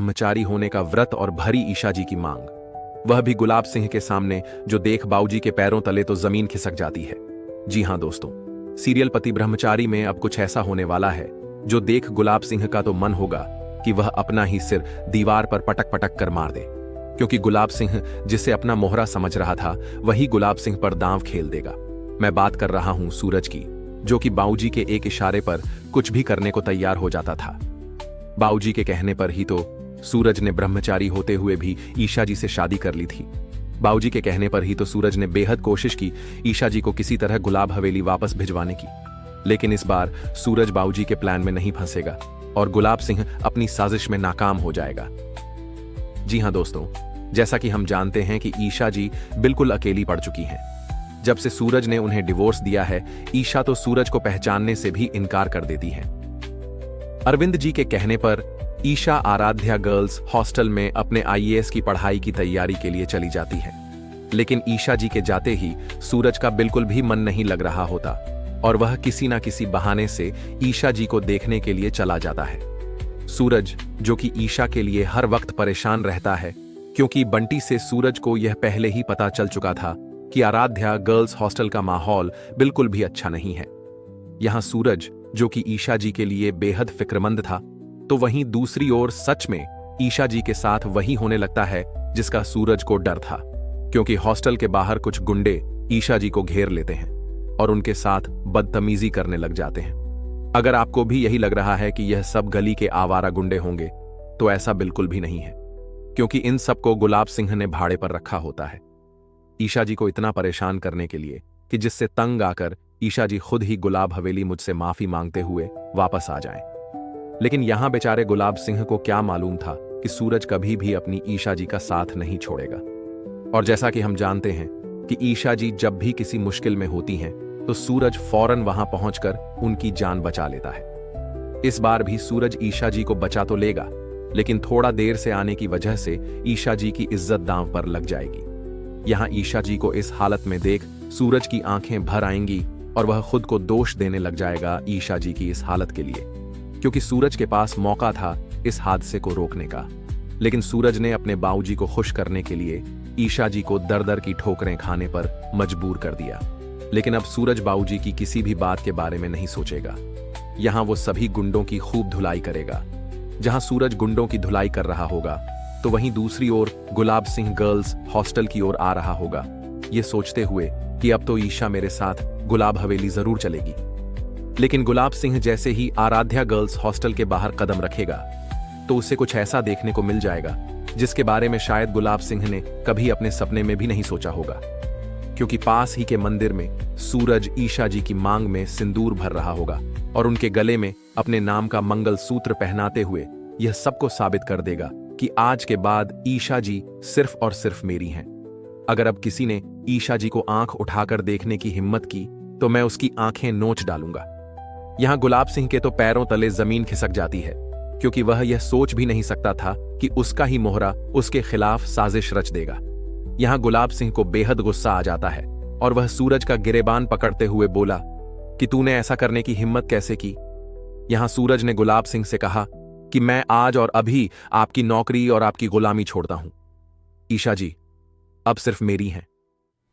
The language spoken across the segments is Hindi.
ब्रह्मचारी होने का व्रत और भरी ईशा जी की मांग, वह भी गुलाब सिंह के सामने, जो देख बाबूजी के पैरों तले तो जमीन खिसक जाती है। जी हां दोस्तों, सीरियल पति ब्रह्मचारी में अब कुछ ऐसा होने वाला है जो देख गुलाब सिंह का तो मन होगा कि वह अपना ही सिर दीवार पर पटक पटक कर मार दे, क्योंकि गुलाब सिंह जिसे अपना मोहरा समझ रहा था वही गुलाब सिंह पर दांव खेल देगा। मैं बात कर रहा हूं सूरज की, जो कि बाबूजी के एक इशारे पर कुछ भी करने को तैयार हो जाता था। बाबूजी के कहने पर ही तो सूरज ने ब्रह्मचारी होते हुए भी ईशा जी से शादी कर ली थी। बाबूजी के कहने पर ही तो सूरज ने बेहद कोशिश की ईशा जी को किसी तरह गुलाब हवेली वापस भिजवाने की, लेकिन इस बार सूरज बाबूजी के प्लान में नहीं फंसेगा और गुलाब सिंह अपनी साजिश में नाकाम हो जाएगा। जी हां दोस्तों, जैसा कि हम जानते हैं कि ईशा जी बिल्कुल अकेली पड़ चुकी हैं। जब से सूरज ने उन्हें डिवोर्स दिया है, ईशा तो सूरज को पहचानने से भी इनकार कर देती हैं। अरविंद जी के कहने पर ईशा आराध्या गर्ल्स हॉस्टल में अपने आईएएस की पढ़ाई की तैयारी के लिए चली जाती है, लेकिन ईशा जी के जाते ही सूरज का बिल्कुल भी मन नहीं लग रहा होता और वह किसी ना किसी बहाने से ईशा जी को देखने के लिए चला जाता है। सूरज, जो कि ईशा के लिए हर वक्त परेशान रहता है, क्योंकि बंटी से सूरज को यह पहले ही पता चल चुका था कि आराध्या गर्ल्स हॉस्टल का माहौल बिल्कुल भी अच्छा नहीं है। यहां सूरज, जो कि ईशा जी के लिए बेहद फिक्रमंद था, तो वहीं दूसरी ओर सच में ईशा जी के साथ वही होने लगता है जिसका सूरज को डर था, क्योंकि हॉस्टल के बाहर कुछ गुंडे ईशा जी को घेर लेते हैं और उनके साथ बदतमीजी करने लग जाते हैं। अगर आपको भी यही लग रहा है कि यह सब गली के आवारा गुंडे होंगे, तो ऐसा बिल्कुल भी नहीं है, क्योंकि इन सबको गुलाब सिंह ने भाड़े पर रखा होता है ईशा जी को इतना परेशान करने के लिए कि जिससे तंग आकर ईशा जी खुद ही गुलाब हवेली मुझसे माफी मांगते हुए वापस आ जाएं। लेकिन यहां बेचारे गुलाब सिंह को क्या मालूम था कि सूरज कभी भी अपनी ईशा जी का साथ नहीं छोड़ेगा। और जैसा कि हम जानते हैं कि ईशा जी जब भी किसी मुश्किल में होती हैं, तो सूरज फौरन वहां पहुंचकर उनकी जान बचा लेता है। इस बार भी सूरज ईशा जी को बचा तो लेगा, लेकिन थोड़ा देर से आने की वजह से ईशा जी की इज्जत दांव पर लग जाएगी। यहां ईशा जी को इस हालत में देख सूरज की आंखें भर आएंगी और वह खुद को दोष देने लग जाएगा ईशा जी की इस हालत के लिए, क्योंकि सूरज के पास मौका था इस हादसे को रोकने का, लेकिन सूरज ने अपने बाबूजी को खुश करने के लिए ईशा जी को दर दर की ठोकरें खाने पर मजबूर कर दिया। लेकिन अब सूरज बाबूजी की किसी भी बात के बारे में नहीं सोचेगा। यहां वो सभी गुंडों की खूब धुलाई करेगा। जहां सूरज गुंडों की धुलाई कर रहा होगा, तो वहीं दूसरी ओर गुलाब सिंह गर्ल्स हॉस्टल की ओर आ रहा होगा, ये सोचते हुए कि अब तो ईशा मेरे साथ गुलाब हवेली जरूर चलेगी। लेकिन गुलाब सिंह जैसे ही आराध्या गर्ल्स हॉस्टल के बाहर कदम रखेगा, तो उसे कुछ ऐसा देखने को मिल जाएगा जिसके बारे में शायद गुलाब सिंह ने कभी अपने सपने में भी नहीं सोचा होगा, क्योंकि पास ही के मंदिर में सूरज ईशा जी की मांग में सिंदूर भर रहा होगा और उनके गले में अपने नाम का मंगल सूत्र पहनाते हुए यह सबको साबित कर देगा कि आज के बाद ईशा जी सिर्फ और सिर्फ मेरी हैं। अगर अब किसी ने ईशा जी को आंख उठाकर देखने की हिम्मत की, तो मैं उसकी आंखें नोच डालूंगा। यहां गुलाब सिंह के तो पैरों तले जमीन खिसक जाती है, क्योंकि वह यह सोच भी नहीं सकता था कि उसका ही मोहरा उसके खिलाफ साजिश रच देगा। यहां गुलाब सिंह को बेहद गुस्सा आ जाता है और वह सूरज का गिरेबान पकड़ते हुए बोला कि तूने ऐसा करने की हिम्मत कैसे की। यहां सूरज ने गुलाब सिंह से कहा कि मैं आज और अभी आपकी नौकरी और आपकी गुलामी छोड़ता हूं। ईशा जी अब सिर्फ मेरी हैं।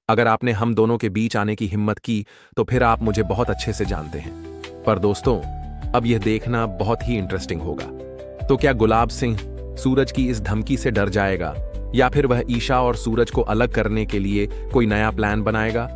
अगर आपने हम दोनों के बीच आने की हिम्मत की, तो फिर आप मुझे बहुत अच्छे से जानते हैं। पर दोस्तों, अब यह देखना बहुत ही इंटरेस्टिंग होगा। तो क्या गुलाब सिंह सूरज की इस धमकी से डर जाएगा, या फिर वह ईशा और सूरज को अलग करने के लिए कोई नया प्लान बनाएगा?